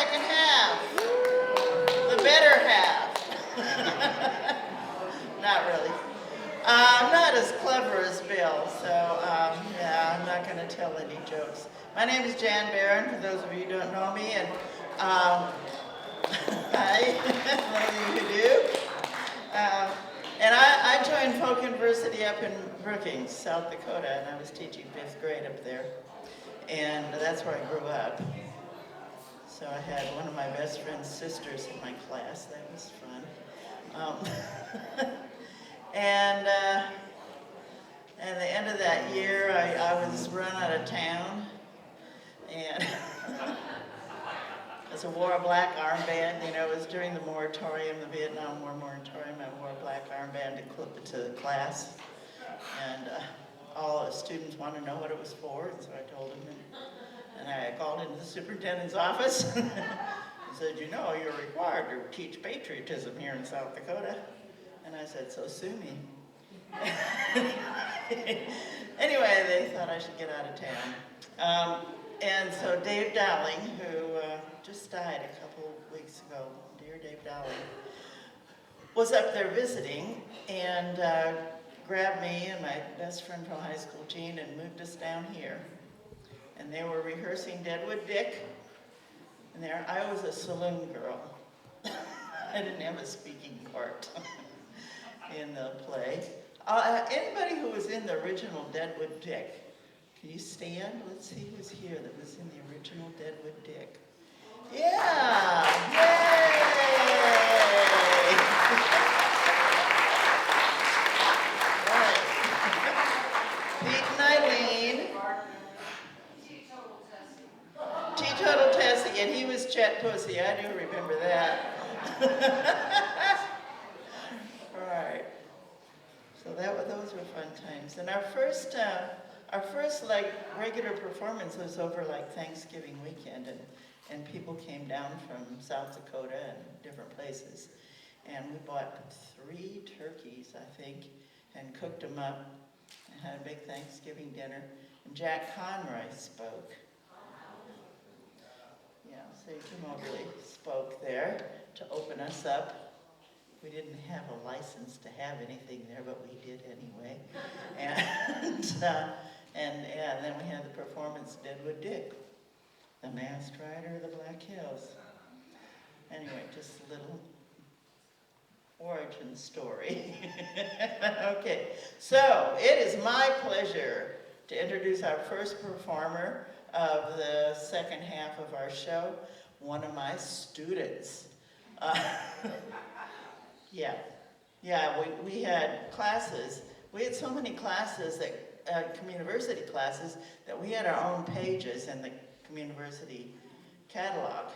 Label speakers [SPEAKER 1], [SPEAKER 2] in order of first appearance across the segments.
[SPEAKER 1] second half. The better half. Not really. I'm not as clever as Bill, so yeah, I'm not going to tell any jokes. My name is Jan Barron, for those of you who don't know me, and hi, those of you who do. And I joined Folk University up in Brookings, South Dakota, and I was teaching 5th grade up there. And that's where I grew up. So I had one of my best friend's sisters in my class. That was fun. And at the end of that year, I was run out of town. And I wore a black armband. You know, it was during the moratorium, the Vietnam War moratorium. I wore a black armband to clip it to the class. And all the students wanted to know what it was for, and so I told them. And I called into the superintendent's office. He said, you know, you're required to teach patriotism here in South Dakota. And I said, so sue me. Anyway, they thought I should get out of town. And so Dave Dowling, who just died a couple weeks ago, dear Dave Dowling, was up there visiting and grabbed me and my best friend from high school, Jean, and moved us down here. And they were rehearsing Deadwood Dick. And there, I was a saloon girl. I didn't have a speaking part in the play. Anybody who was in the original Deadwood Dick, can you stand? Let's see who's here that was in the original Deadwood Dick. Yeah! Yay! Right. Pete and Eileen. Teetotal Tessie, and he was Chet Pussy. I do remember that. Right. So those were fun times. And our first like regular performance was over like Thanksgiving weekend, and people came down from South Dakota and different places, and we bought 3 turkeys, I think, and cooked them up and had a big Thanksgiving dinner. And Jack Conroy spoke. Yeah, so Jim Mobley spoke there to open us up. We didn't have a license to have anything there, but we did anyway. And then we had the performance Deadwood Dick, The Masked Rider of the Black Hills. Anyway, just a little origin story. Okay, so it is my pleasure to introduce our first performer of the second half of our show, one of my students. We had classes. We had so many classes, that community classes, that we had our own pages in the community catalog,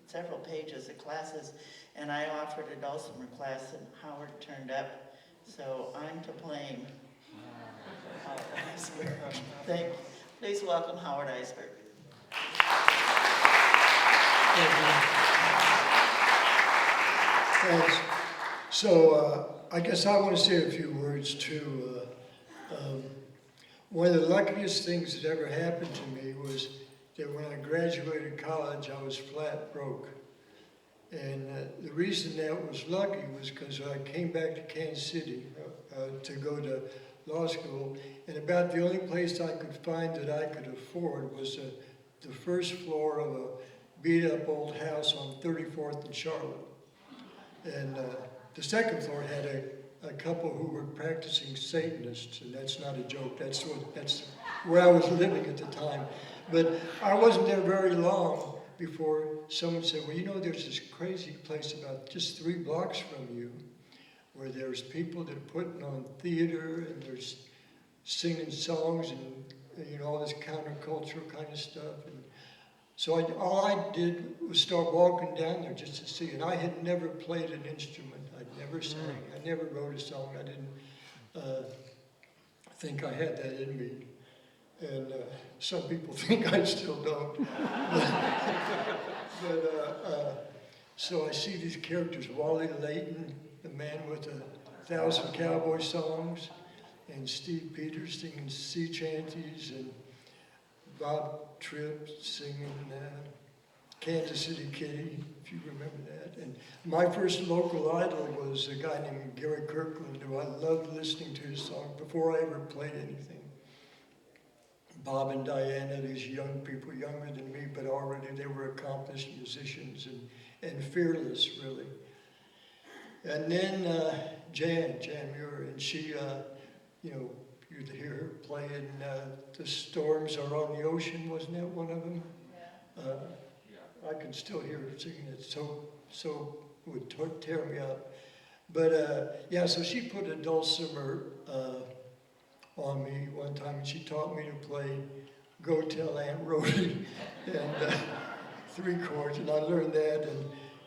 [SPEAKER 1] several pages of classes, and I offered a dulcimer class, and Howard turned up, so I'm to blame. Howard Eisberg. Thank you. Please welcome Howard Eisberg.
[SPEAKER 2] Thanks. So I guess I want to say a few words too. One of the luckiest things that ever happened to me was that when I graduated college, I was flat broke. And the reason that was lucky was because I came back to Kansas City to go to law school, and about the only place I could find that I could afford was the first floor of a beat-up old house on 34th and Charlotte. And the second floor had a couple who were practicing Satanists, and that's not a joke, that's where I was living at the time. But I wasn't there very long before someone said, well, you know, there's this crazy place about just 3 blocks from you where there's people that are putting on theater and there's singing songs and, you know, all this countercultural kind of stuff. And so all I did was start walking down there just to see it. I had never played an instrument. I'd never sang. I never wrote a song. I didn't think I had that in me. And some people think I still don't. So I see these characters, Wally Layton, the man with 1,000 cowboy songs, and Steve Peters singing sea chanties, and Bob Tripp singing Kansas City Kitty, if you remember that. And my first local idol was a guy named Gary Kirkland, who I loved listening to his song before I ever played anything. Bob and Diana, these young people, younger than me, but already they were accomplished musicians and fearless, really. And then Jan Muir, and she, you know, you'd hear her playing The Storms Are on the Ocean, wasn't that one of them? Yeah. I can still hear her singing it, so it would tear me up. But yeah, so she put a dulcimer on me one time, and she taught me to play Go Tell Aunt Rhody and 3 chords, and I learned that,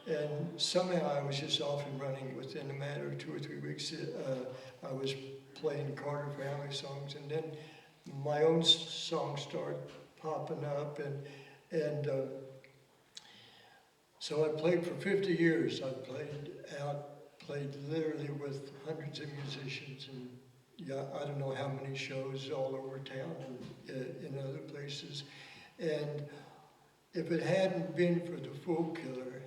[SPEAKER 2] and somehow I was just off and running within a matter of 2 or 3 weeks. I was playing Carter family songs, and then my own songs started popping up, and so I played for 50 years. I played literally with hundreds of musicians, and yeah, I don't know how many shows all over town and in other places. And if it hadn't been for the Foolkiller,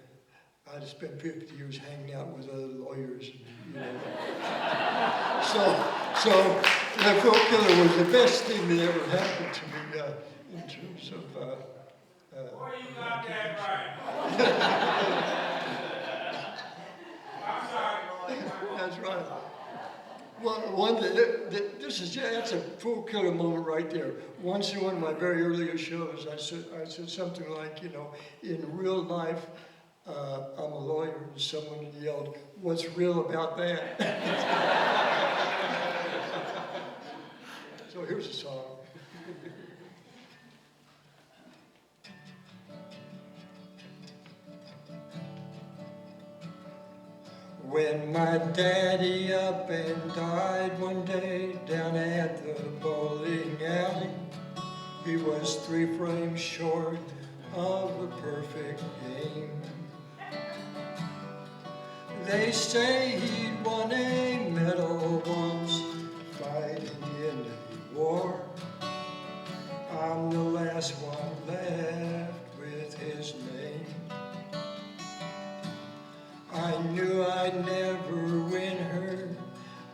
[SPEAKER 2] I'd have spent 50 years hanging out with other lawyers. You know. so the Foolkiller was the best thing that ever happened to me in terms of.
[SPEAKER 3] Boy, you got that right. I'm sorry.
[SPEAKER 2] That's right. Well, that's a Foolkiller moment right there. Once in one of my very earliest shows, I said something like, you know, in real life, I'm a lawyer, and someone yelled, "What's real about that?" So here's a song. When my daddy up and died one day down at the bowling alley, he was 3 frames short of a perfect game. They say he'd won a medal once fighting in a war. I'm the last one left with his name. I knew I'd never win her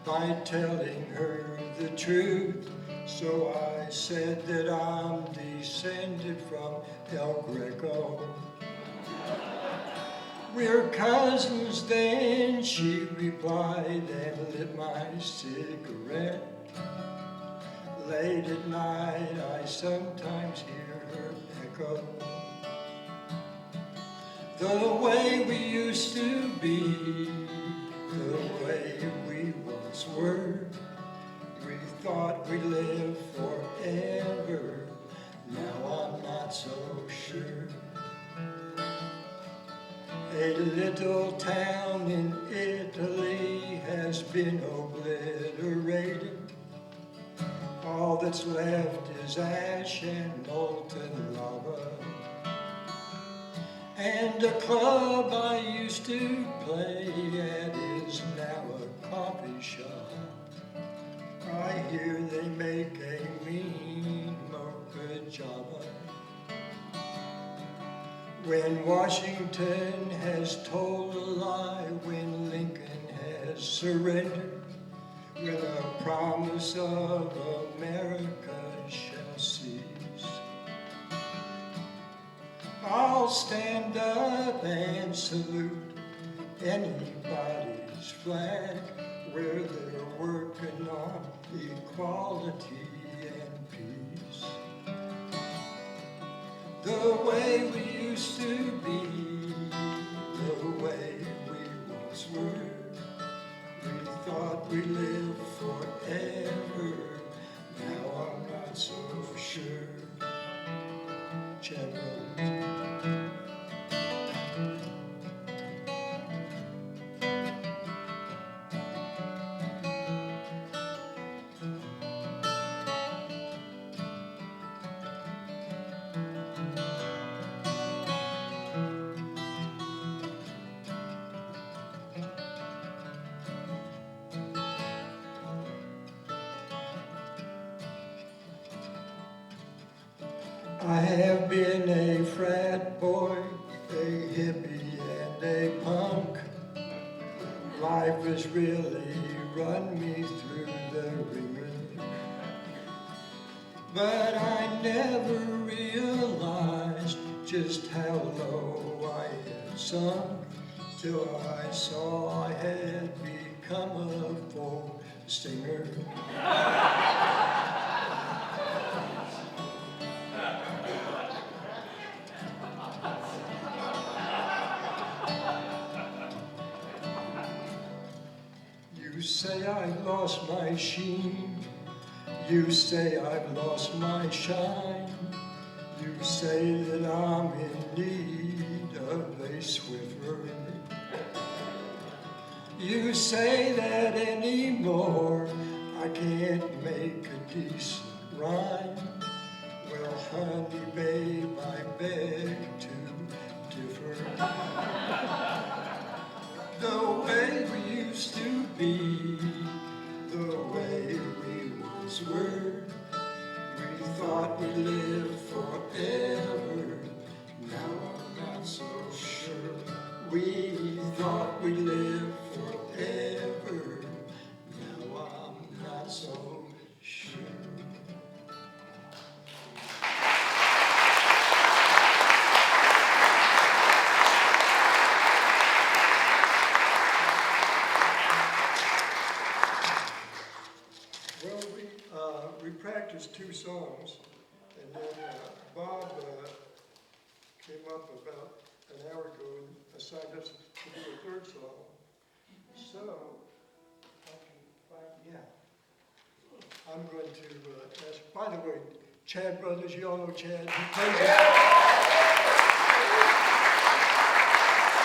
[SPEAKER 2] by telling her the truth, so I said that I'm descended from El Greco. We're cousins then, she replied, and lit my cigarette. Late at night I sometimes hear her echo. The way we used to be, the way we once were. We thought we'd live forever, now I'm not so sure. A little town in Italy has been obliterated. All that's left is ash and molten lava. And a club I used to play at is now a coffee shop. I hear they make a mean mocha java. When Washington has told a lie, when Lincoln has surrendered, when a promise of America shall cease, I'll stand up and salute anybody's flag where they're working on equality and peace. The way we used to be, the way we once were. We thought we lived forever, now I'm not so sure. Chad Rose. I have been a frat boy has really run me through the ringer. But I never realized just how low I had sunk till I saw I had become a folk singer. You say I lost my sheen, you say I've lost my shine, you say that I'm in need of a Swiffer. You say that anymore I can't make a decent rhyme. Well, honey, babe, I beg to differ. The way we used to be, the way we once were, we thought we lived forever. Now I'm not so sure. We thought we lived forever. Now I'm not so sure. Well, we practiced 2 songs, and then Bob came up about an hour ago and assigned us to do a 3rd song. So, if I can find, yeah. I'm going to ask, by the way, Chad Brothers, you all know Chad. He plays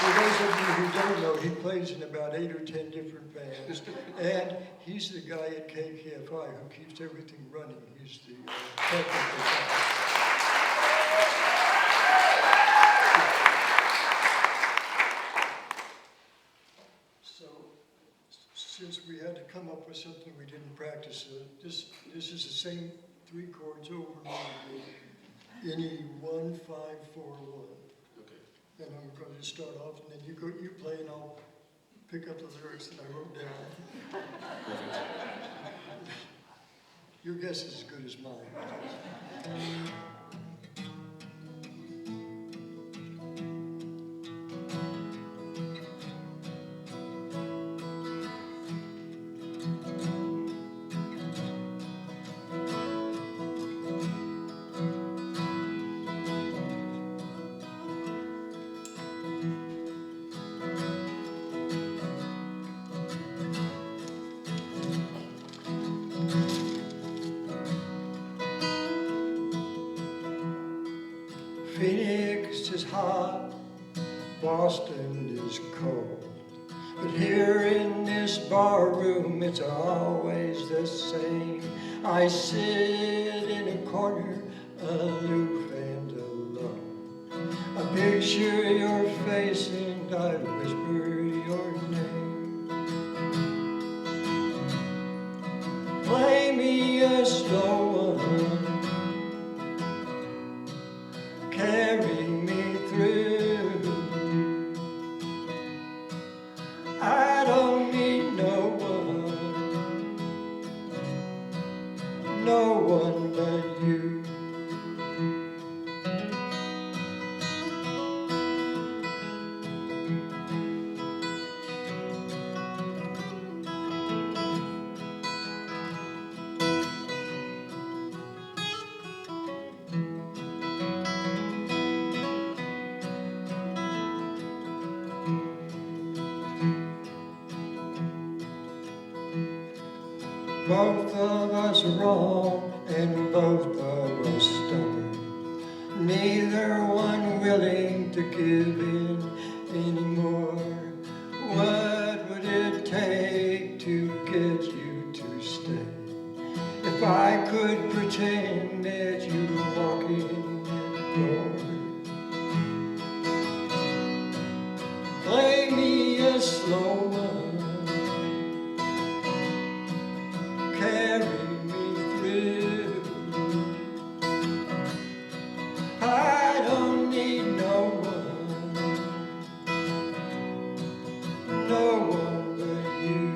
[SPEAKER 2] for those of you who don't know, he plays in about 8 or 10 different bands. And he's the guy at KKFI who keeps everything running. He's the technical guy. So, since we had to come up with something we didn't practice, this is the same 3 chords over and over. Any 1, 5, 4, 1. And I'm going to start off, and then you play, and I'll pick up the lyrics that I wrote down. Your guess is as good as mine. Phoenix is hot, Boston is cold, but here in this bar room it's always the same. I sit in a corner, aloof and alone. I picture your face and I whisper your name. Play me a slow one, carry me through. I don't need no one but you. Both of us are wrong and both of us stubborn, neither one willing to give in anymore. What would it take to get you to stay? If I could pretend that you were walking in the door. Play me a slow one, carry me through. I don't need no one but you.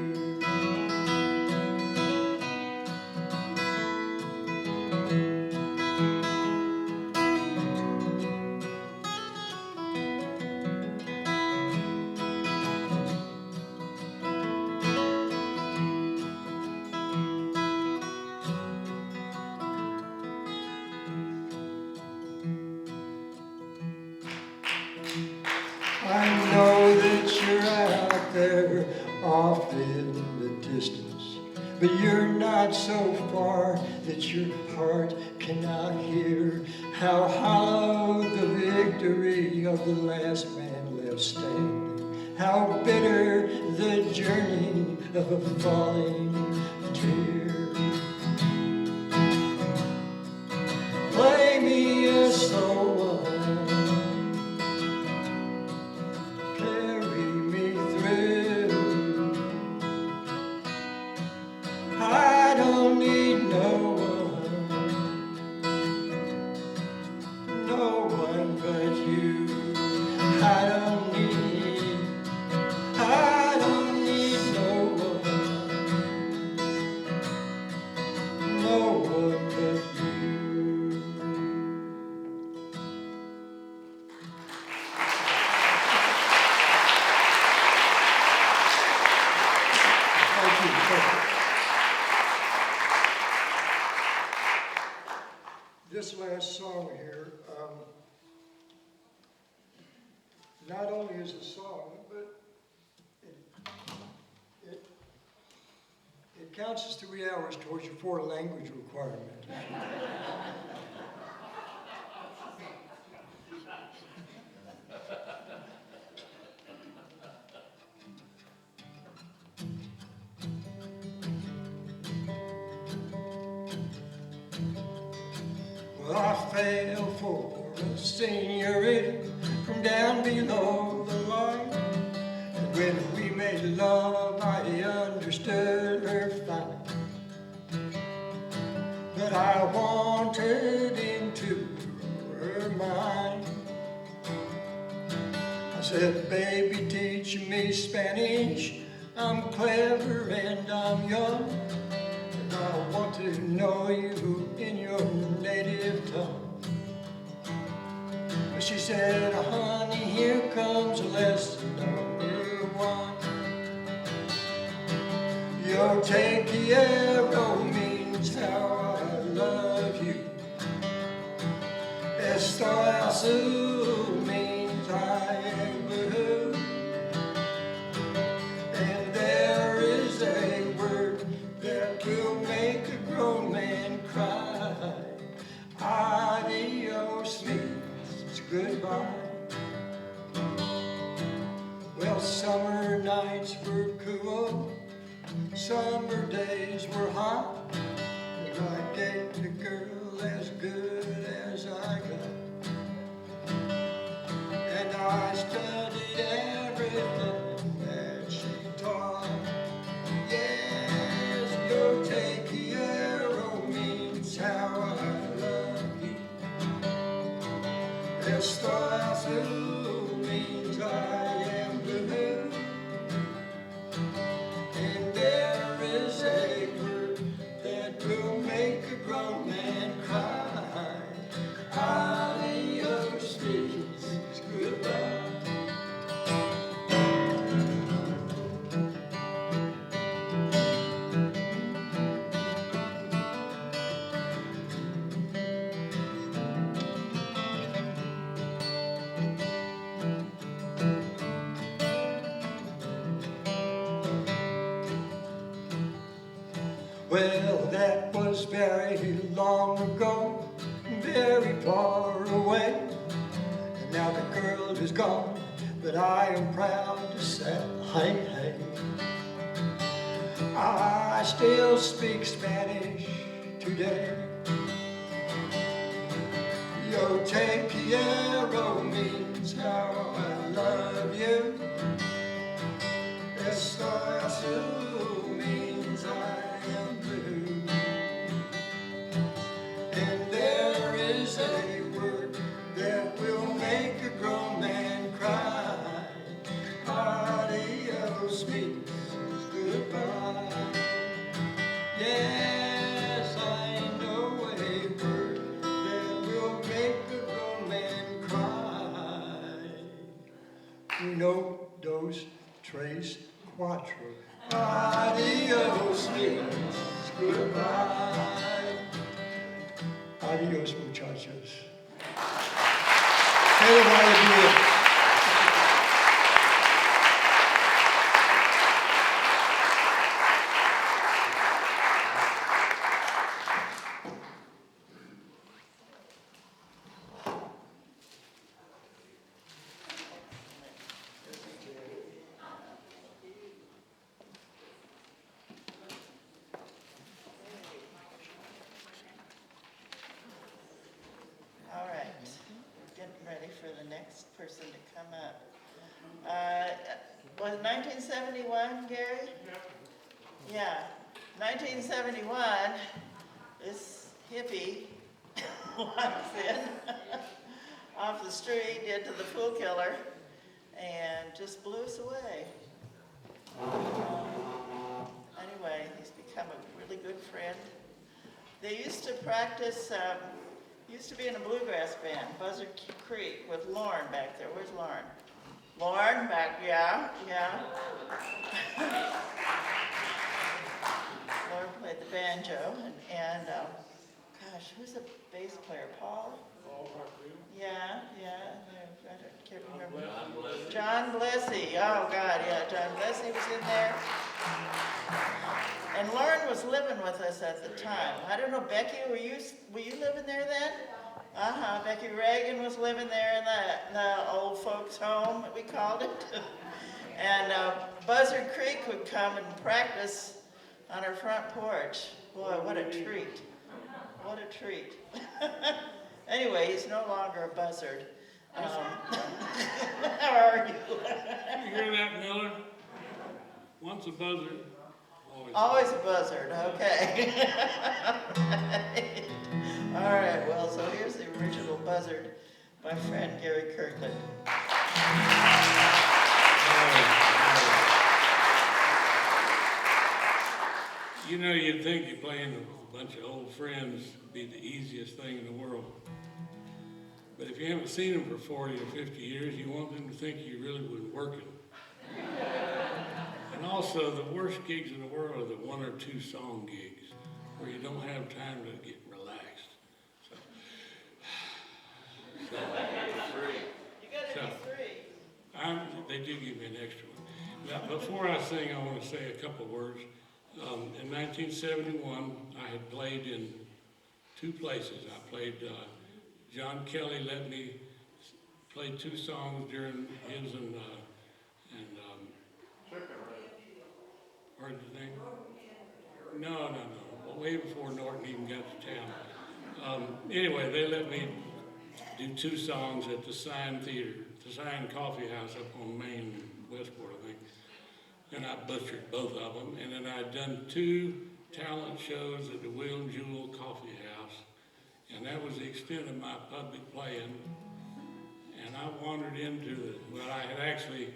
[SPEAKER 2] off in the distance, but you're not so far that your heart cannot hear how hollow the victory of the last man left standing, how bitter the journey of a falling tear. Play me a slow one, carry me through. I don't need no one but you. I don't need no one but you. Thank you. This last song here, not only is a song, but it counts as 3 hours towards your 4 language requirement. Well, I fell for a senorita from down below the line. And when we made love, I understood her fine. But I wanted into her mind. I said, baby, teach me Spanish. I'm clever and I'm young. I want to know you in your native tongue. She said, honey, here comes lesson number 1. Yo te quiero means how I love you. Estoy azul means I am blue. And there is a word that will make a grown man cry. Adios means goodbye. Well, summer nights were cool, summer days were hot, and I gave the girl as good as I got. And I studied everything that she taught. Yes, yo te quiero means how I love you. Estoy azul means I am blue. And there is a word that will make a grown man cry. Adios means goodbye. Well, that was very long ago, very far away. And now the girl is gone, but I am proud to say, hey, hey. I still speak Spanish today. Yo te quiero means how I love you. Estoy azul means I am blue. And there is a word that will make a grown man cry. Adios means goodbye. Yes, I know a word that will make a grown man cry. Uno, dos, tres, cuatro. Adios means goodbye. Adios, muchachos. Everybody do it.
[SPEAKER 1] person to come up. Was it 1971, Gary? Yeah, 1971, this hippie walks in off the street into the Foolkiller and just blew us away. Anyway, he's become a really good friend. They used to practice, used to be in a bluegrass band, Buzzard Creek, with Lauren back there. Where's Lauren? Lauren, back, yeah. Lauren played the banjo, and gosh, who's the bass player? Paul? Yeah, I can't remember. John Blessey. Oh God, yeah, John Blessey was in there. And Lauren was living with us at the time. I don't know, Becky, were you living there then? Becky Reagan was living there in the old folks' home, we called it. And Buzzard Creek would come and practice on her front porch. Boy, what a treat. What a treat. Anyway, he's no longer a buzzard. How are you?
[SPEAKER 3] You hear that, Miller? Once a buzzard,
[SPEAKER 1] Always a buzzard, okay. All right, well, so here's the original buzzard, my friend Gary Kirkland.
[SPEAKER 3] You know, you'd think you're playing with a bunch of old friends would be the easiest thing in the world. But if you haven't seen them for 40 or 50 years, you want them to think you really been working. And also, the worst gigs in the world are the 1 or 2 song gigs, where you don't have time to get relaxed.
[SPEAKER 1] You gotta be free.
[SPEAKER 3] They do give me an extra one. Now, before I sing, I want to say a couple words. In 1971, I had played in 2 places. I played, John Kelly let me play 2 songs during his and heard the thing? No. Well, way before Norton even got to town. Anyway, they let me do 2 songs at the Sign Theater, the Sign Coffee House up on Main, Westport, I think. And I butchered both of them. And then I'd done 2 talent shows at the William Jewell Coffee House. And that was the extent of my public playing. And I wandered into I had actually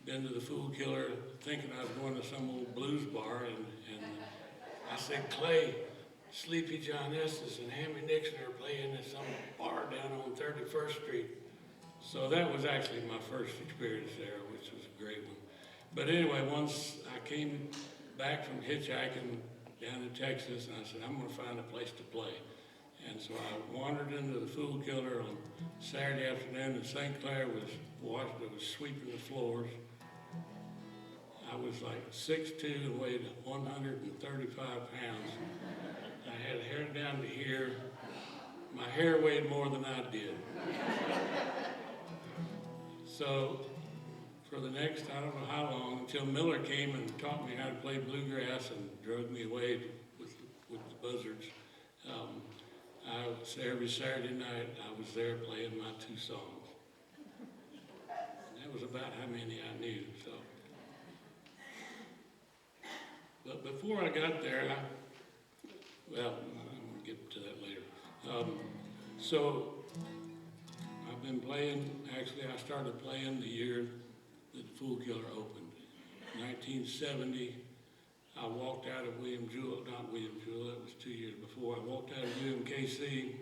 [SPEAKER 3] been to the Foolkiller thinking I was going to some old blues bar. And I said, Clay, Sleepy John Estes and Hammy Nixon are playing at some bar down on 31st Street. So that was actually my first experience there, which was a great one. But anyway, once I came back from hitchhiking down to Texas, and I said, I'm going to find a place to play. And so I wandered into the Foolkiller on Saturday afternoon, and St. Clair was sweeping the floors. I was like 6'2" and weighed 135 pounds. I had hair down to here. My hair weighed more than I did. So for the next, I don't know how long, until Miller came and taught me how to play bluegrass and drug me away with the buzzards. Every Saturday night, I was there playing my 2 songs. And that was about how many I knew, so. But before I got there, I'm going to get to that later. So I've been playing, actually I started playing the year that the Foolkiller opened. 1970, I walked out of not William Jewell, that was 2 years before. I walked out of UMKC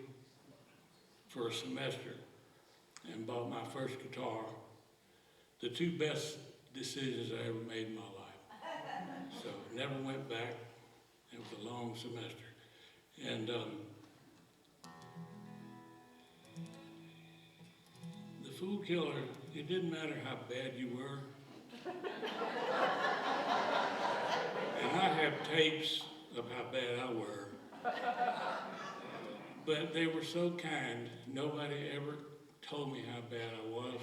[SPEAKER 3] for a semester and bought my first guitar. The 2 best decisions I ever made in my life. So never went back. It was a long semester. And the Foolkiller, it didn't matter how bad you were. And I have tapes of how bad I were. But they were so kind, nobody ever told me how bad I was.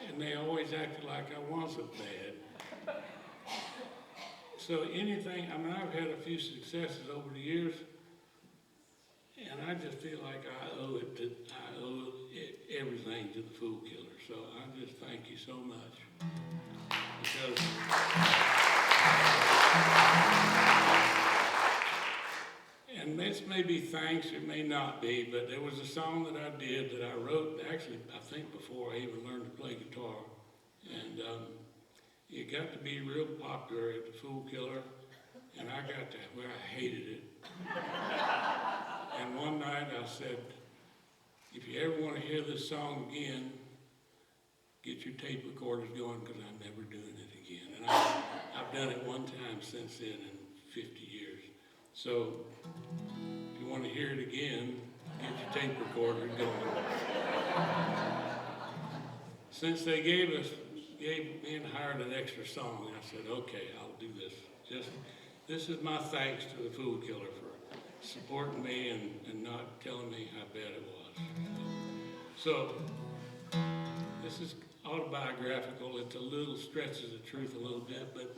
[SPEAKER 3] And they always acted like I wasn't bad. So anything, I've had a few successes over the years, and I just feel like I owe everything to the Foolkiller. So I just thank you so much. Because and this may be thanks, it may not be, but there was a song that I did that I wrote, actually, I think before I even learned to play guitar. And it got to be real popular at the Foolkiller, and I got to where I hated it. And one night I said, if you ever want to hear this song again, get your tape recorders going, because I'm never doing it again. And I've done it one time since then in 50 years. So if you want to hear it again, get your tape recorder going. Since they gave me and hired an extra song, I said, okay, I'll do this. This is my thanks to the Foolkiller for supporting me and not telling me how bad it was. So this is autobiographical. It's a little stretches the truth a little bit, but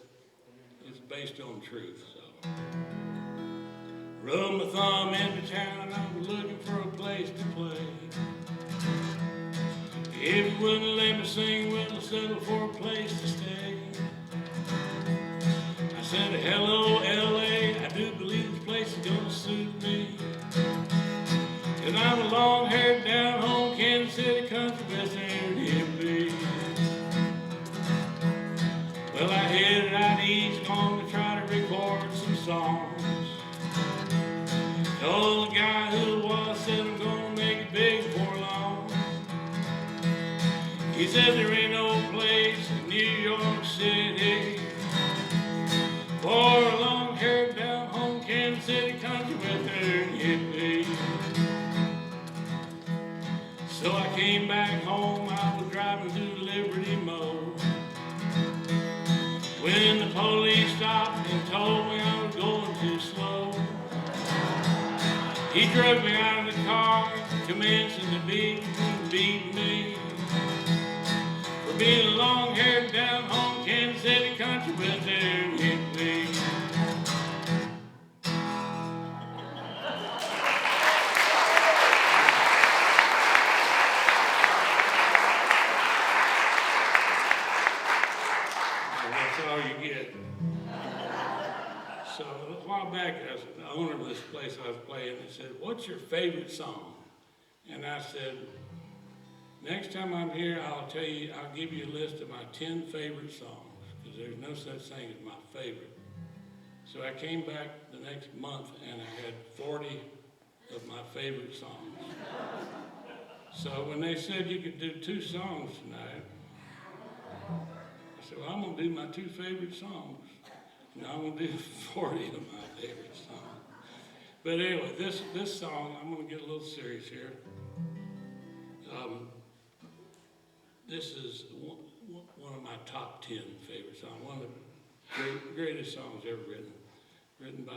[SPEAKER 3] it's based on truth. So, rubbed my thumb into town. I was looking for a place to play. If you wouldn't let me sing, well, I'll settle for a place to stay. I said, hello, L.A., I do believe this place is gonna suit me. And I'm a long-haired, down-home, Kansas City country western hippie. Well, I headed out east, going to try to record some songs. Told the guy who it was, said I'm gonna make it big before long. He said there ain't no place in New York City for a long-haired, down-home, Kansas City country western hippie. So I came back home, I was driving through Liberty Mode, when the police stopped and told me I was going too slow. He drove me out of the car, commencing to beat me for being a long-haired, down-home, Kansas City country western hippie. That's all you get. So a while back, the owner of this place I was playing, he said, what's your favorite song? And I said, next time I'm here, I'll give you a list of my 10 favorite songs, because there's no such thing as my favorite. So I came back the next month and I had 40 of my favorite songs. So when they said you could do 2 songs tonight, I said, well, I'm gonna do my 2 favorite songs. Now I'm gonna do 40 of my favorite songs. But anyway, this song, I'm gonna get a little serious here. This is one of my top 10 favorite songs. One of the greatest songs ever written by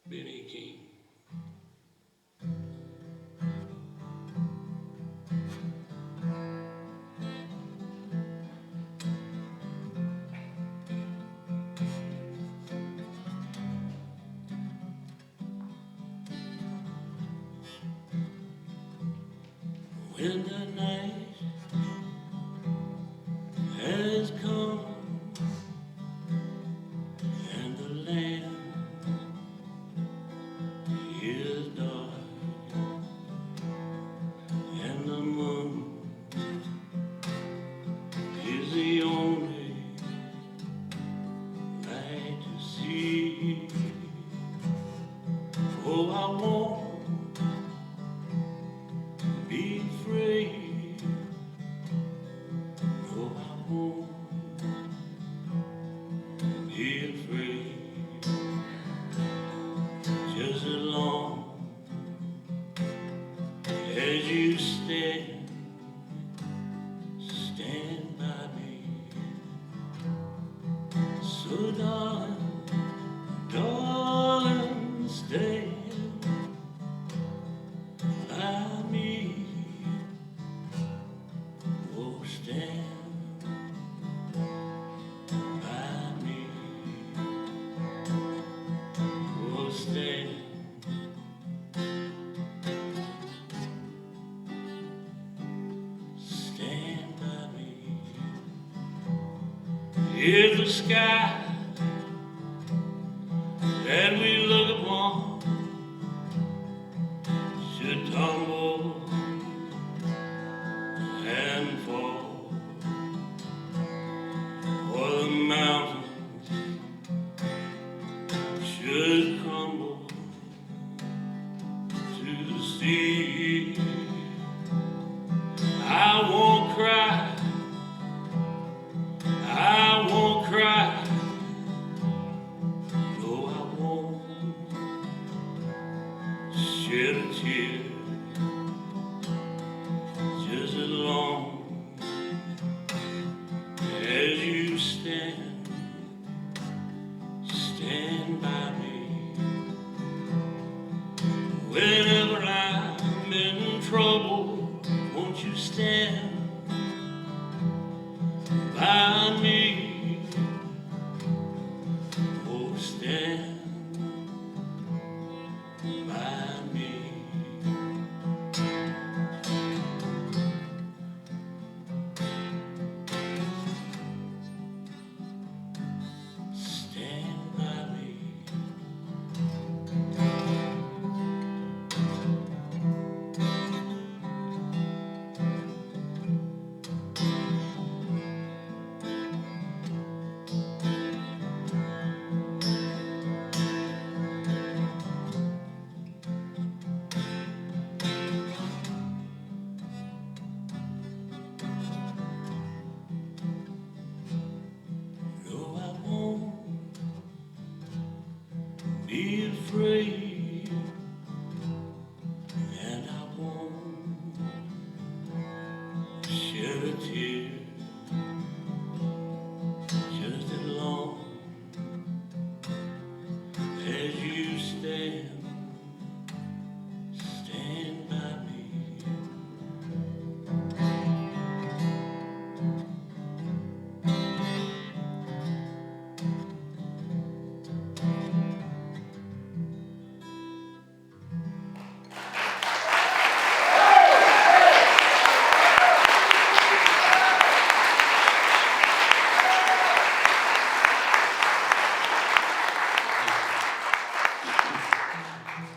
[SPEAKER 3] Benny King. When the night has come and the land is dark and the moon is the only light to see, oh, I won't be afraid, no, I won't be afraid, just as long as you stand by me. So darling, darling, stand by me. Oh, stand by me. Oh, stand is the sky that we look upon should tumble and fall, or the mountains should crumble to the sea. I won't cry, I won't cry, no I won't shed a tear, just as long as you stand by me. Whenever I'm in trouble, won't you stand by me? Oh, stand by me. Stand by me. No, I won't be afraid, and I won't shed a tear, just as long as you stand by me.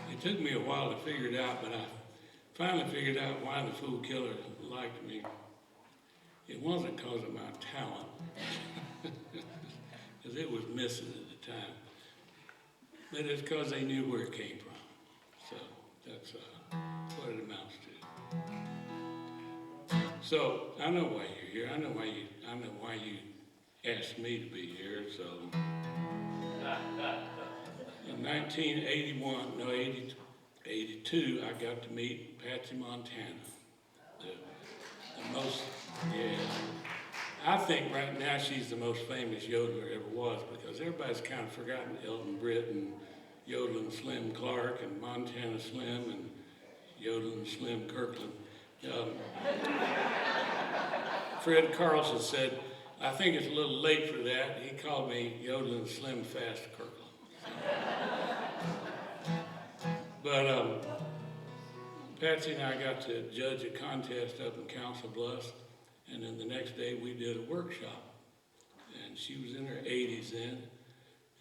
[SPEAKER 3] It took me a while to figure it out, but I finally figured out why the Foolkiller liked me. It wasn't because of my talent, because it was missing at the time, but it's because they knew where it came from. So that's what it amounts to. So I know why you're here. I know why you asked me to be here. So in 82, I got to meet Patsy Montana. The most, yeah. I think right now she's the most famous yodeler ever was, because everybody's kind of forgotten Elton Britt and Yodeling Slim Clark and Montana Slim and Yodeling Slim Kirkland. Fred Carlson said, I think it's a little late for that. He called me Yodeling Slim Fast Kirkland. But Patsy and I got to judge a contest up in Council Bluffs, and then the next day we did a workshop. And she was in her 80s then,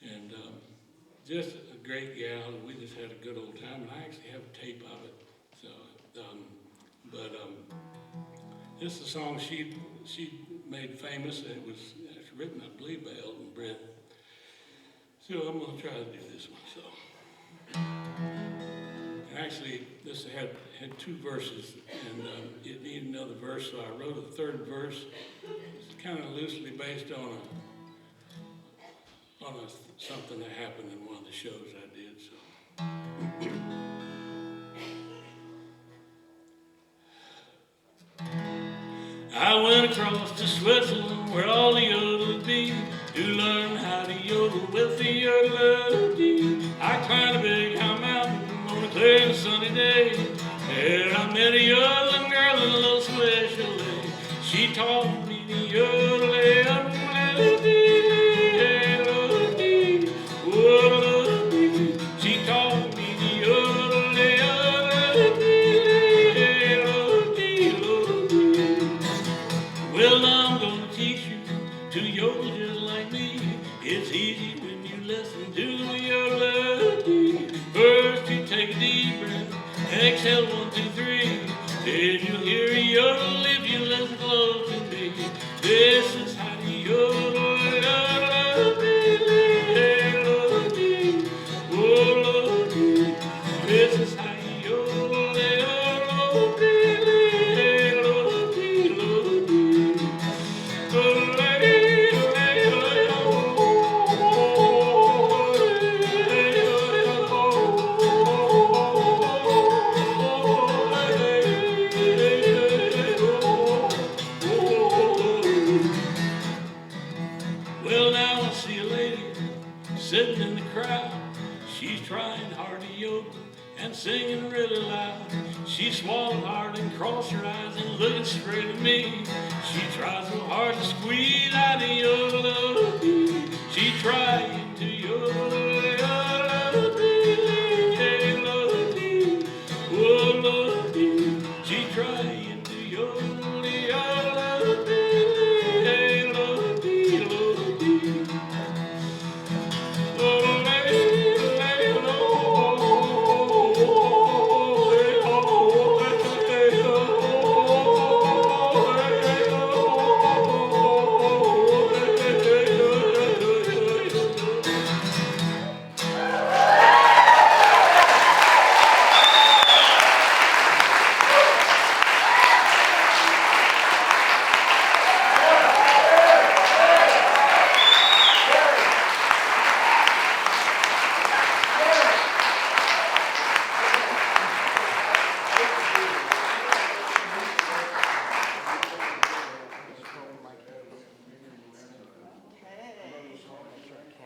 [SPEAKER 3] and just a great gal, and we just had a good old time, and I actually have a tape of it. So, this is a song she made famous, and it's written, I believe, by Elton Britt. So I'm gonna try to do this one, so. And actually, this had two verses, and it needed another verse, so I wrote a third verse. It's kind of loosely based on something that happened in one of the shows I did, so. I went across to Switzerland, where all the yodelers be, to learn how to yodel with the yodeler. I climbed a big high mountain on a clear and sunny day. There I met a yodeling girl in a little special way. She taught me to yodel. She taught me to yodel. Well, I'm gonna teach you to yodel just like tell 1, 2, 3. Did you hear a yodel if you listen close to me? This is how you yodel, yodel-dee, yodel-dee. This is how you yodel, yodel-dee, yodel-dee, yodel-dee. Well, now I see a lady sitting in the crowd. She's trying hard to yodel and singing really loud. She swallowed hard and crossed her eyes and looking straight at me. She tries so hard to squeeze out a yodel. She trying to yodel, yodel, she trying to yodel, yodel,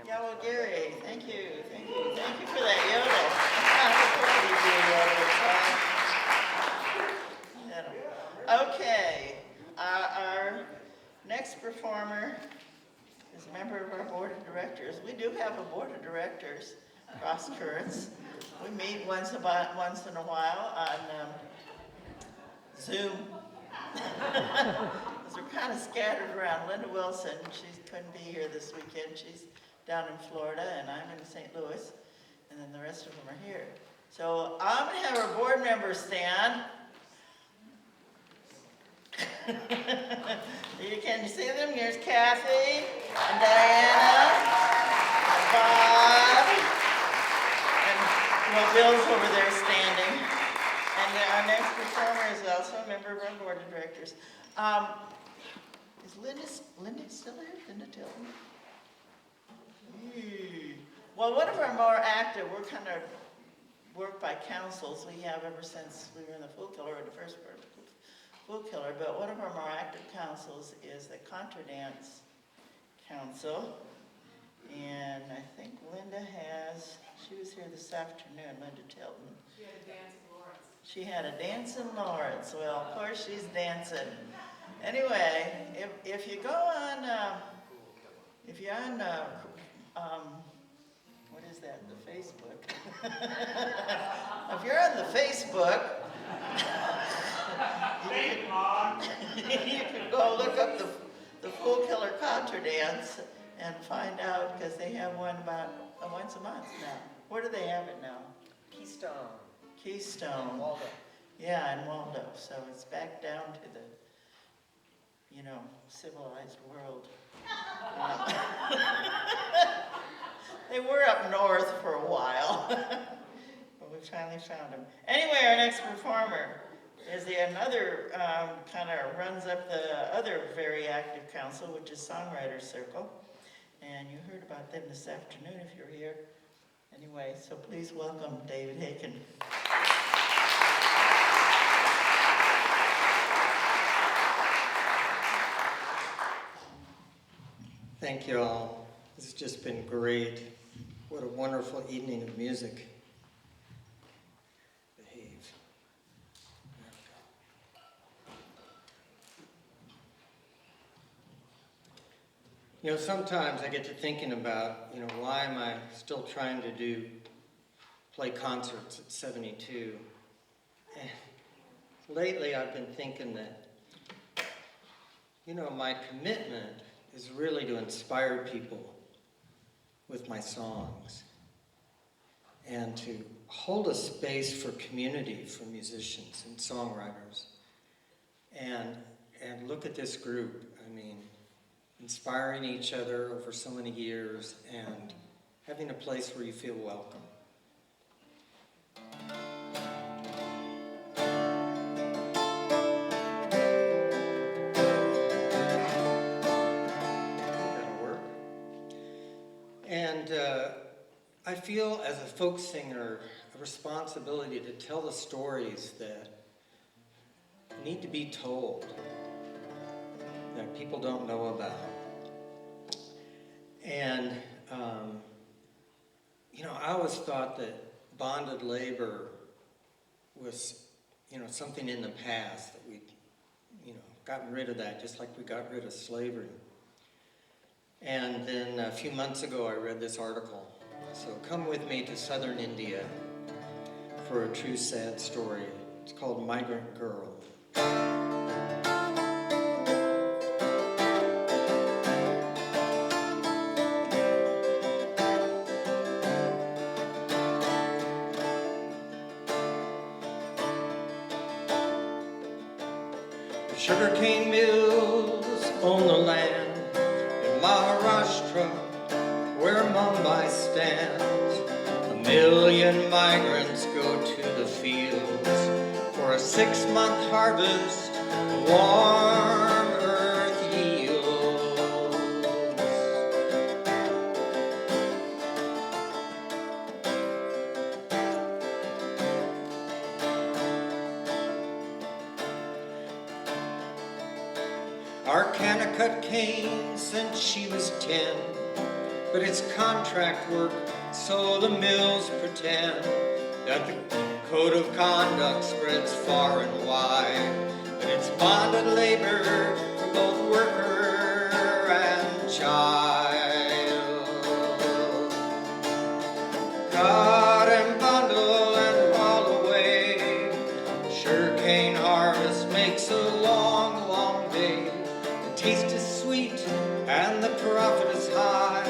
[SPEAKER 1] Yeah, well, Gary, thank you for that yodel. Okay, our next performer is a member of our board of directors. We do have a board of directors, CrossCurrents. We meet once in a while on Zoom. Because we're kind of scattered around. Linda Wilson, she couldn't be here this weekend. She's down in Florida, and I'm in St. Louis, and then the rest of them are here. So I'm going to have our board members stand. Can you see them? Here's Kathy, and Diana, and Bob, and well, Bill's over there standing. And our next performer is also a member of our board of directors. Is Linda still here? Linda Tilton? Well, one of our more active, we're kind of work by councils we have ever since we were in the Foolkiller, or the first Foolkiller, but one of our more active councils is the Contra Dance Council. And I think Linda she was here this afternoon, Linda Tilton. She had a dance in Lawrence. Well, of course she's dancing. Anyway, if you go on, if you're on, what is that, the Facebook? If you're on the Facebook, you can go look up the Foolkiller Contra Dance and find out, because they have one about once a month now. Where do they have it now? Keystone.
[SPEAKER 4] Waldo.
[SPEAKER 1] Yeah, in Waldo. So it's back down to the, civilized world. They were up north for a while, but we finally found them. Anyway, our next performer is another kind of runs up the other very active council, which is Songwriters Circle. And you heard about them this afternoon if you're here. Anyway, so please welcome David Haken.
[SPEAKER 4] Thank you all. This has just been great. What a wonderful evening of music. Behave. Sometimes I get to thinking about, why am I still trying to play concerts at 72? And lately I've been thinking that, my commitment is really to inspire people with my songs and to hold a space for community for musicians and songwriters. And look at this group. I mean, inspiring each other over so many years and having a place where you feel welcome. That'll work. And I feel as a folk singer a responsibility to tell the stories that need to be told, that people don't know about. And, I always thought that bonded labor was, something in the past, that we'd, gotten rid of that, just like we got rid of slavery. And then a few months ago, I read this article. So come with me to southern India for a true sad story. It's called Migrant Girl. Sugarcane mills on the land in Maharashtra, where Mumbai stands. 1 million migrants go to the fields for a 6-month harvest of warm earth yields. Arcana cut cane since she was 10, but it's contract work, so the mills pretend that the code of conduct spreads far and wide. But it's bonded labor for both worker and child. Cut and bundle and haul away. Sugarcane harvest makes a long, long day. The taste is sweet and the profit is high.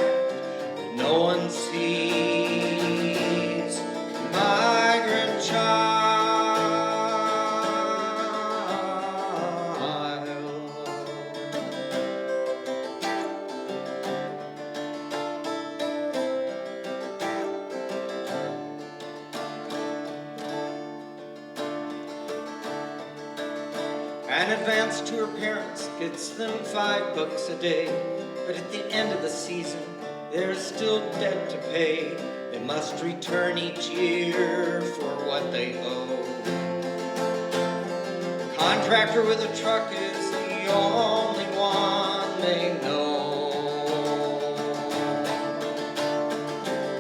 [SPEAKER 4] No one sees the migrant child. An advance to her parents gets them $5 a day, but at the end of the season, there's still debt to pay. They must return each year for what they owe. The contractor with a truck is the only one they know.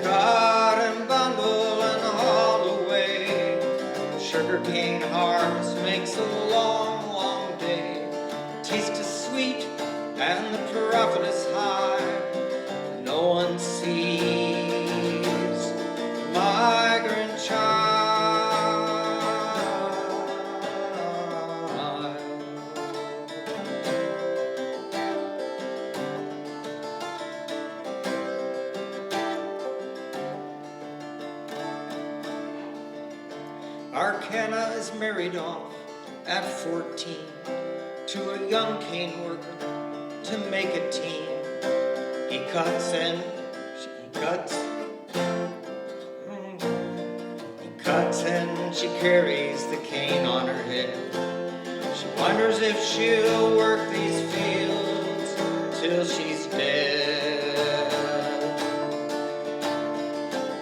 [SPEAKER 4] Cut and bundle and haul away. Sugarcane harvest makes a long, long day. The taste is sweet and the profit is high. No one sees the migrant child. Arcana is married off at 14 to a young cane worker to make a team. He cuts and she cuts. He cuts and she carries the cane on her head. She wonders if she'll work these fields till she's dead.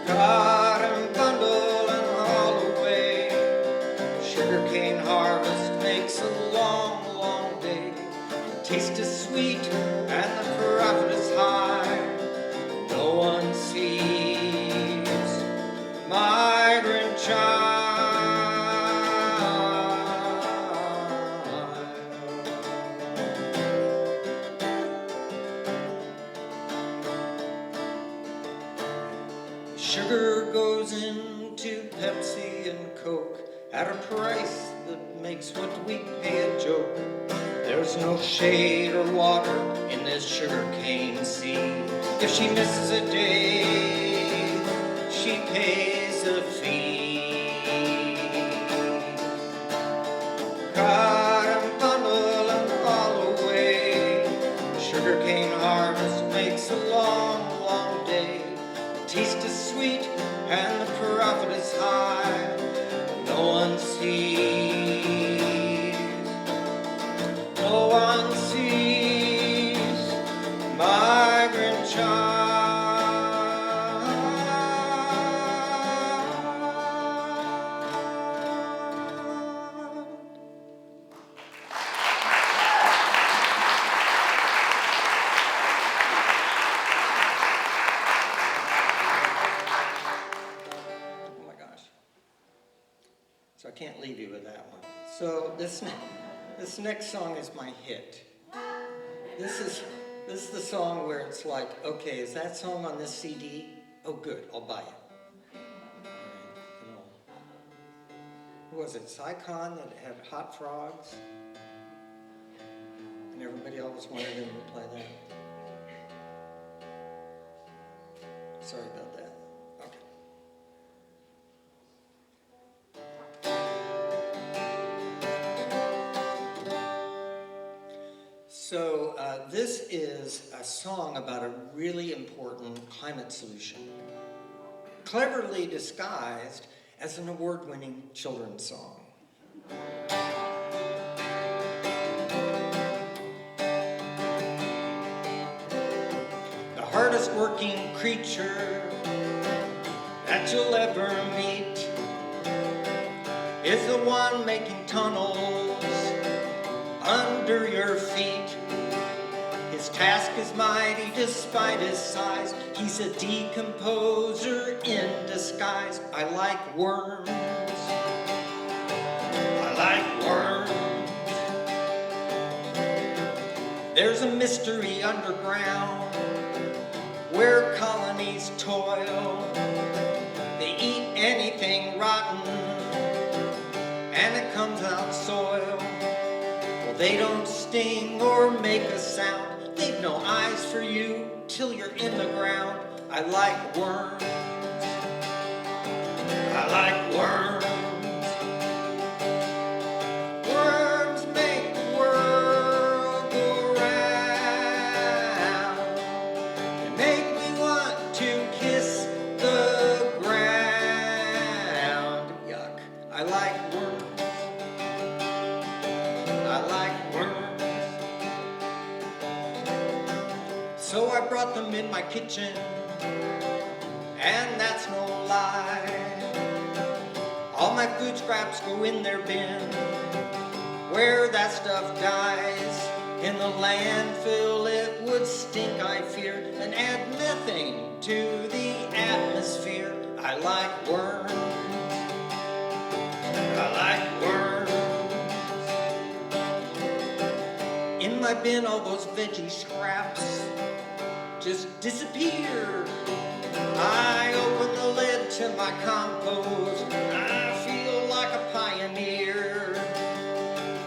[SPEAKER 4] Cut and bundle and haul away. Sugarcane harvest makes a long, long day. The taste is sweet and the profit is high. No one sees the migrant child. Sugar goes into Pepsi and Coke at a price that makes what we pay a joke. There's no shade or water in this sugarcane sea. If she misses a day, she pays a fee. no one sees migrant child. Oh my gosh. So I can't leave you with that one. So this next song is my hit. This is the song where it's like, okay, is that song on this CD? Oh, good, I'll buy it. You know, who was it, Sycon that had Hot Frogs? And everybody always wanted him to play that. Sorry about that. Okay. So this is a song about a really important climate solution, cleverly disguised as an award-winning children's song. The hardest working creature that you'll ever meet is the one making tunnels under your feet. His task is mighty despite his size. He's a decomposer in disguise. I like worms. I like worms. There's a mystery underground where colonies toil. They eat anything rotten and it comes out soil. They don't sting or make a sound. They've no eyes for you till you're in the ground. I like worms. I like worms. Worms make the world go round. They make me want to kiss the ground. Yuck. I like worms. I like worms. So I brought them in my kitchen, and that's no lie. All my food scraps go in their bin, where that stuff dies. In the landfill it would stink, I fear, and add methane to the atmosphere. I like worms. I like worms. In my bin, all those veggie scraps just disappear. I open the lid to my compost. I feel like a pioneer.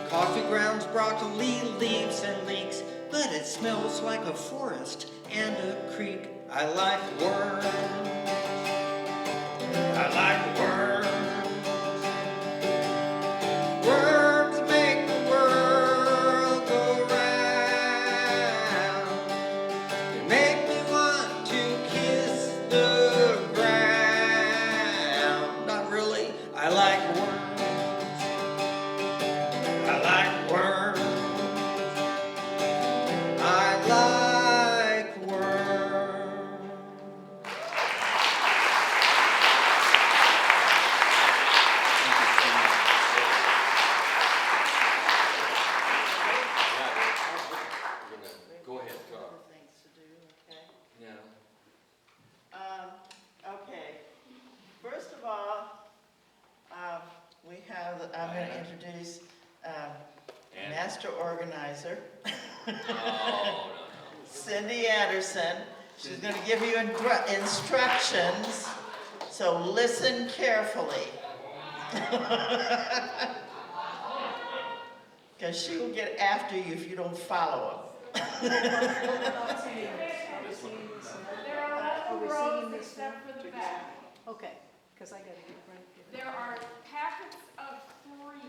[SPEAKER 4] Coffee grounds, broccoli, leaves, and leeks, but it smells like a forest and a creek. I like worms. I like worms. Worms make the world go round. They make me want to kiss the ground. Not really. I like worms. I like worms. I like worms.
[SPEAKER 5] Go ahead, go.
[SPEAKER 1] Other things to do, okay?
[SPEAKER 5] Yeah.
[SPEAKER 1] Okay. First of all, I'm going to introduce Master Organizer, Cindy Anderson. She's going to give you instructions, so listen carefully. Because she will get after you if you don't follow them.
[SPEAKER 6] There are 11 rows except for the back.
[SPEAKER 7] Okay, because I got to get right here.
[SPEAKER 6] There are packets of 3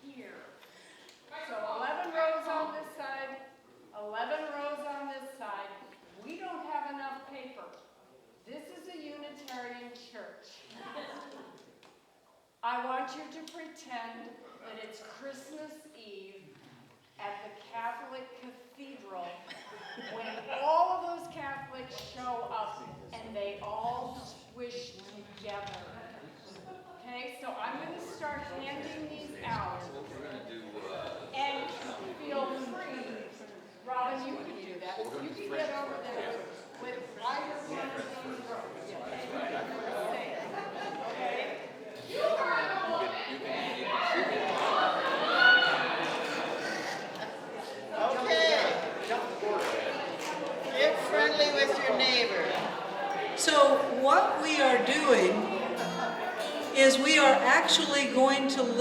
[SPEAKER 6] here. So 11 rows on this side, 11 rows on this side. We don't have enough paper. This is a Unitarian church. I want you to pretend that it's Christmas Eve at the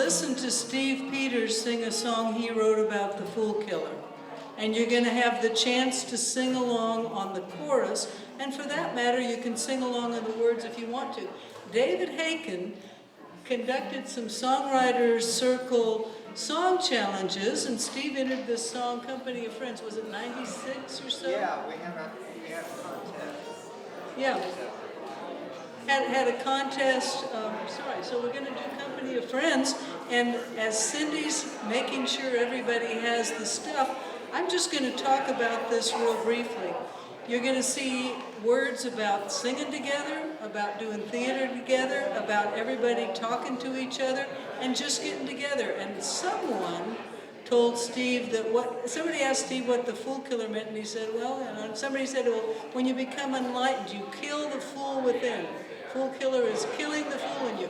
[SPEAKER 7] listen to Steve Peters sing a song he wrote about the Foolkiller. And you're going to have the chance to sing along on the chorus, and for that matter, you can sing along on the words if you want to. David Haken conducted some Songwriters Circle song challenges, and Steve entered this song, Company of Friends. Was it 96 or so?
[SPEAKER 4] Yeah, we have a contest.
[SPEAKER 7] Yeah. Had a contest, so we're going to do Company of Friends, and as Cindy's making sure everybody has the stuff, I'm just going to talk about this real briefly. You're going to see words about singing together, about doing theater together, about everybody talking to each other, and just getting together. And someone told Steve that somebody asked Steve what the Foolkiller meant, and he said, well, somebody said, well, when you become enlightened, you kill the fool within. Foolkiller is killing the fool in you.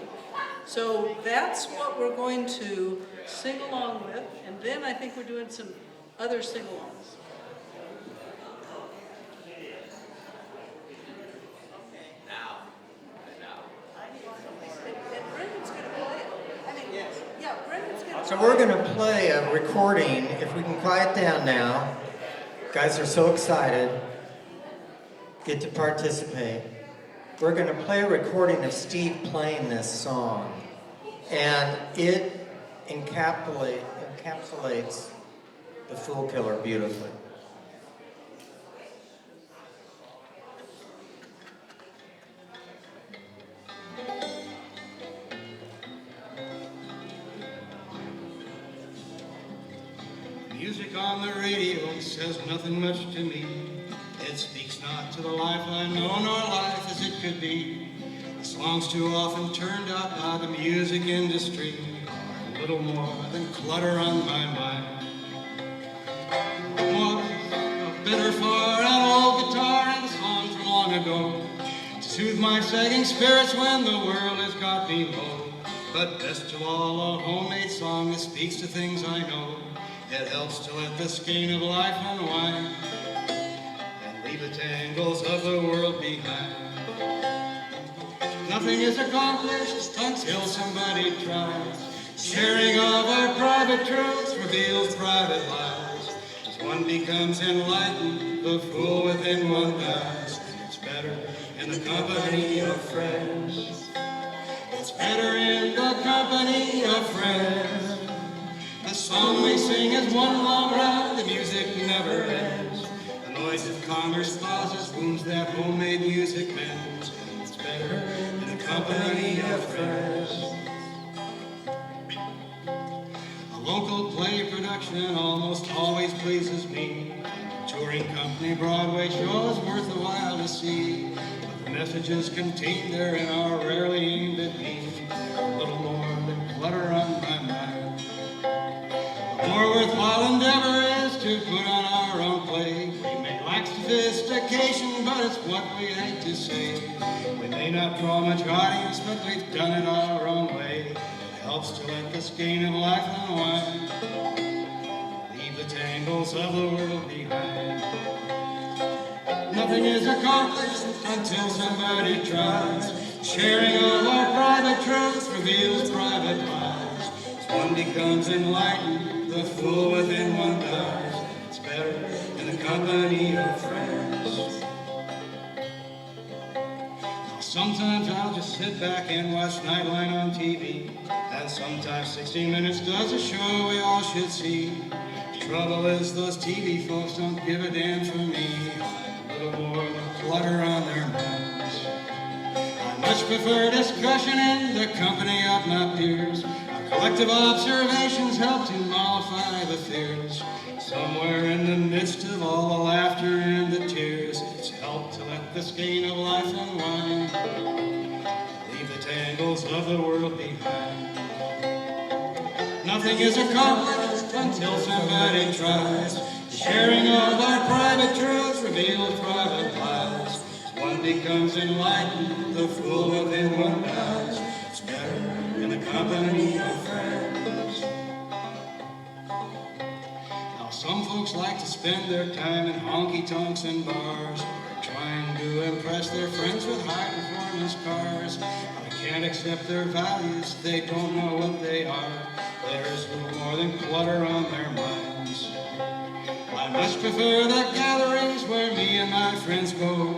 [SPEAKER 7] So that's what we're going to sing along with, and then I think we're doing some other sing-alongs. And Brendan's going to play it. Brendan's going to
[SPEAKER 4] So we're going to play a recording, if we can quiet down now. Guys are so excited, get to participate. We're going to play a recording of Steve playing this song, and it encapsulates the Foolkiller beautifully.
[SPEAKER 5] Music on the radio says nothing much to me. It speaks not to the life I know, nor life as it could be. The songs too often turned out by the music industry are a little more than clutter on my mind. More a bitter far and old guitar and songs from long ago to soothe my sagging spirits when the world has got me low. But best of all, a homemade song that speaks to things I know. It helps to let the skein of life unwind and leave the tangles of the world behind. Nothing is accomplished until somebody tries. Sharing of our private truths reveals private lies. As one becomes enlightened, the fool within one dies. It's better in the company of friends. It's better in the company of friends. The song we sing is one long ride, the music never ends. The noise of commerce causes wounds that homemade music mends. It's better in the company of friends. A local play production almost always pleases me. A touring company Broadway show is worth a while to see. But the messages contained therein are rarely aimed at me. A little more than clutter on my mind. More worthwhile endeavor is to put on our own play. We may lack sophistication, but it's what we hate to say. We may not draw much audience, but we've done it our own way. It helps to let the skein of life unwind, leave the tangles of the world behind. Nothing is accomplished until somebody tries. Sharing of our private truths reveals private lies. As one becomes enlightened, the fool within one dies. It's better in the company of friends. Now sometimes I'll just sit back and watch Nightline on TV. And sometimes 60 Minutes does a show we all should see. The trouble is those TV folks don't give a damn for me. A little more than clutter on their minds. I much prefer discussion in the company of my peers. Collective observations help to mollify the fears. Somewhere in the midst of all the laughter and the tears, it's helped to let the skein of life unwind, leave the tangles of the world behind. Nothing is accomplished until somebody tries. Sharing of our private truths reveals private lies. As one becomes enlightened, the fool within one dies. It's better in the company of friends. Now some folks like to spend their time in honky-tonks and bars, or trying to impress their friends with high-performance cars. But I can't accept their values, they don't know what they are. There's little more than clutter on their minds. I much prefer the gatherings where me and my friends go,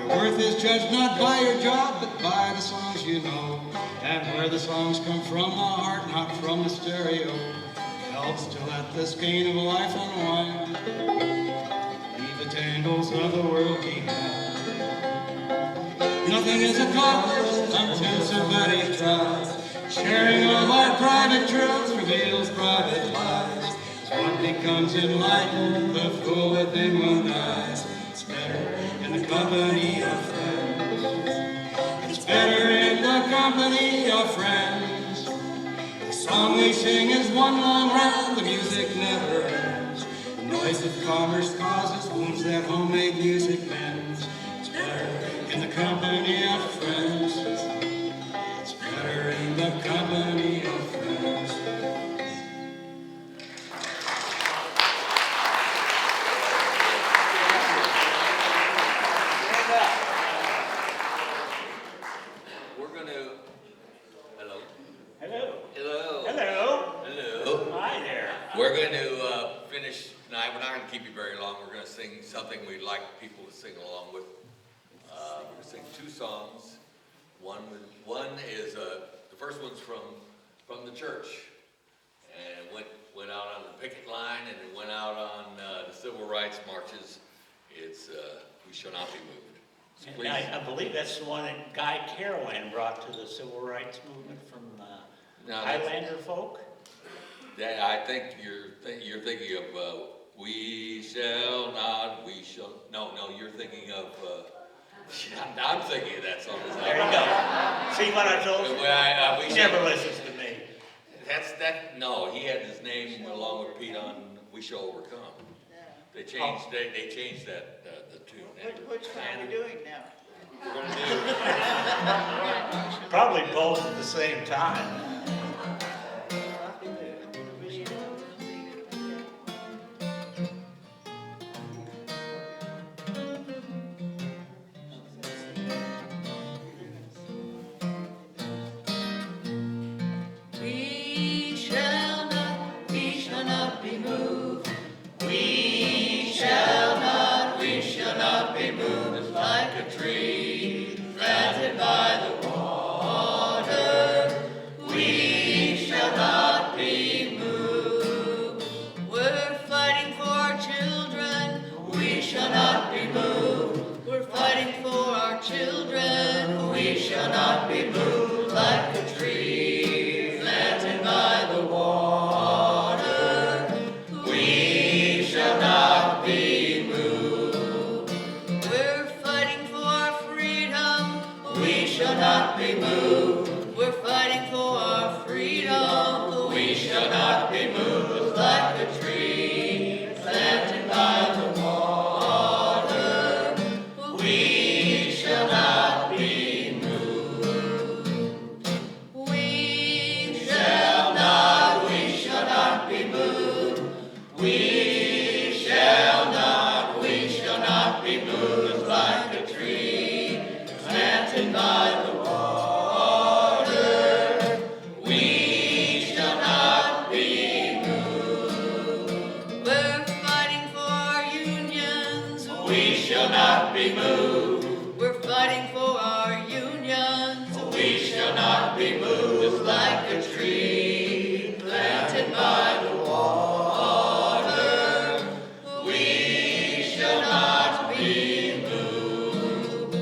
[SPEAKER 5] where worth is judged not by your job, but by the songs you know, and where the songs come from the heart, not from the stereo. It helps to let the skein of life unwind, leave the tangles of the world behind. Nothing is accomplished until somebody tries. Sharing all our private truths reveals private lies. One becomes enlightened, the fool within will rise. It's better in the company of friends. It's better in the company of friends. The song we sing is one long round, the music never ends. The noise of commerce causes wounds that homemade music mends. It's better in the company of friends. It's better in the company of friends.
[SPEAKER 8] We're going to, hello?
[SPEAKER 9] Hello.
[SPEAKER 8] Hello.
[SPEAKER 9] Hello.
[SPEAKER 8] Hello.
[SPEAKER 9] Hi there.
[SPEAKER 8] We're going to finish tonight. We're not going to keep you very long. We're going to sing something we'd like people to sing along with. We're going to sing two songs. One is, the first one's from the church. And went out on the picket line and it went out on the civil rights marches. It's We Shall Not Be Moved. So
[SPEAKER 9] And I believe that's the one that Guy Carawan brought to the civil rights movement from
[SPEAKER 8] Now,
[SPEAKER 9] Highlander folk.
[SPEAKER 8] Yeah, I think you're thinking of we shall not, we shall, no, you're thinking of, I'm thinking of that song.
[SPEAKER 9] There you go. See what I told you?
[SPEAKER 8] We
[SPEAKER 9] He never listens to me.
[SPEAKER 8] No, he had his name along with Pete on We Shall Overcome. They changed that, the tune.
[SPEAKER 1] Which one are we doing now?
[SPEAKER 8] We're gonna do,
[SPEAKER 9] Probably both at the same time.
[SPEAKER 10] We shall not be moved. We shall not be moved like a tree planted by the water. We shall not be moved. We're fighting for our children. We shall not be moved. We're fighting for our children. We shall not be moved like a tree planted by the water. We shall not be moved. We're fighting for our freedom. We shall not be moved. We're fighting for our freedom. We shall not be moved like a tree planted by the water. We shall not be moved. We shall not be moved. We shall not be moved like a tree planted by the water. We shall not be moved. We're fighting for our unions. We shall not be moved. We're fighting for our unions. We shall not be moved like a tree planted by the water. We shall not be moved.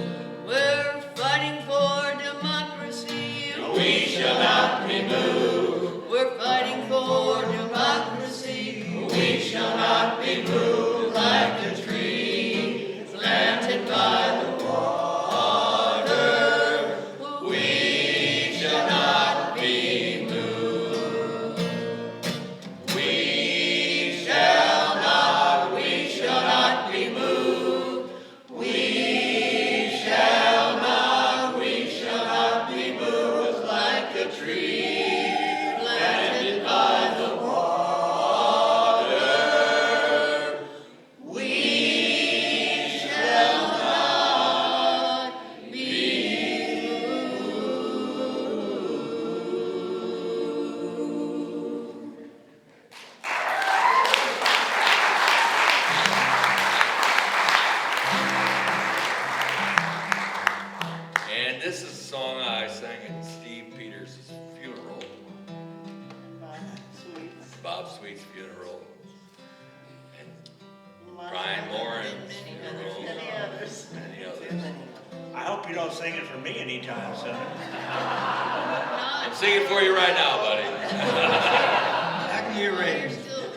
[SPEAKER 10] We're fighting for democracy. We shall not be moved. We're fighting for democracy. We shall not be moved like a tree planted by the water. We shall not be moved. We shall not be moved. We shall not be moved like a tree planted by the water.
[SPEAKER 8] funeral, and
[SPEAKER 1] My
[SPEAKER 8] Brian
[SPEAKER 1] family
[SPEAKER 8] Moran's
[SPEAKER 1] and many
[SPEAKER 8] funeral,
[SPEAKER 1] others, many others.
[SPEAKER 8] many others.
[SPEAKER 9] I hope you don't sing it for me anytime soon.
[SPEAKER 8] I'm singing for you right now, buddy.
[SPEAKER 4] Back to you, Ray.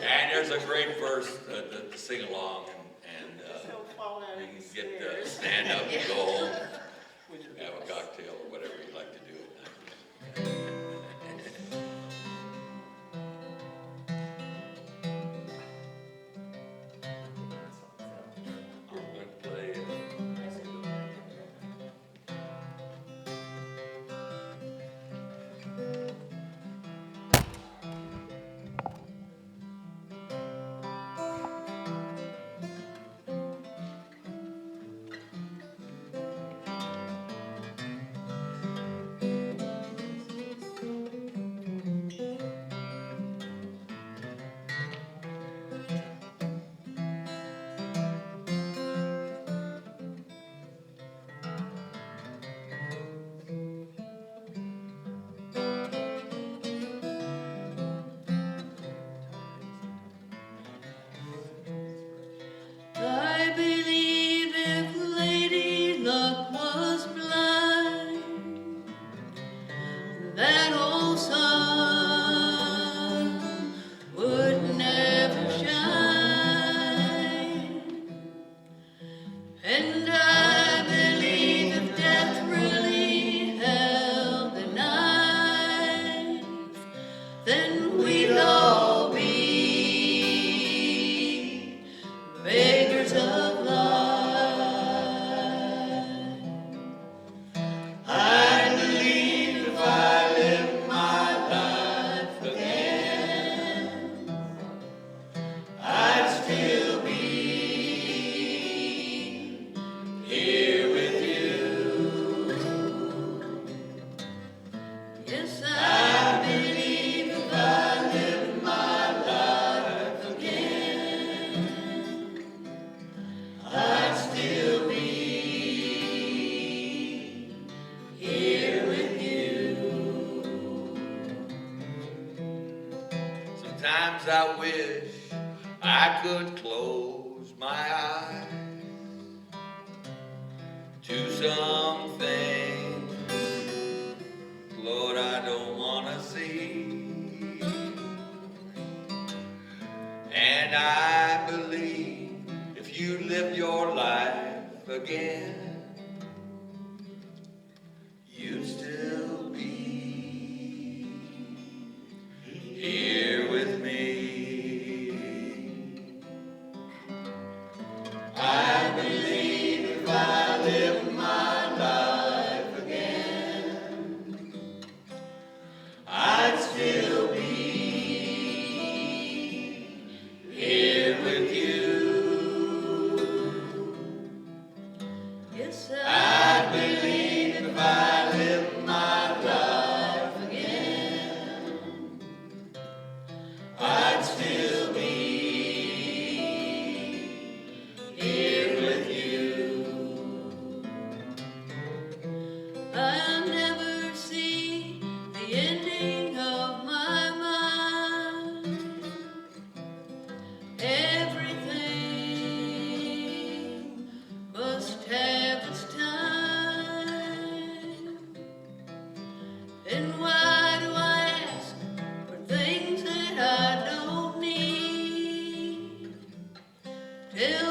[SPEAKER 8] And there's a great verse to sing along, and
[SPEAKER 1] He'll fall down
[SPEAKER 8] you
[SPEAKER 1] the
[SPEAKER 8] can get to
[SPEAKER 1] stairs.
[SPEAKER 8] stand up and go home, have a cocktail or whatever you like to do at night. I'm gonna play
[SPEAKER 10] I believe if Lady Luck was blind, that old sun would never shine. And I believe if death really held the knife, then we'd all be beggars of life. I believe if I lived my life again, I'd still be here with you. Yes, I believe if I lived my life again, I'd still be here with you.
[SPEAKER 8] Sometimes I wish I could close my eyes to something, Lord, I don't wanna see. And I believe if you lived your life again, you'd still be here with me. I believe if I lived my life again, I'd still be here with you.
[SPEAKER 10] Yes,
[SPEAKER 8] I believe if I lived my life
[SPEAKER 10] again,
[SPEAKER 8] I'd still be here with you.
[SPEAKER 10] I'll never see the ending of my mind. Everything must have its time. And why do I ask for things that I don't need? Tell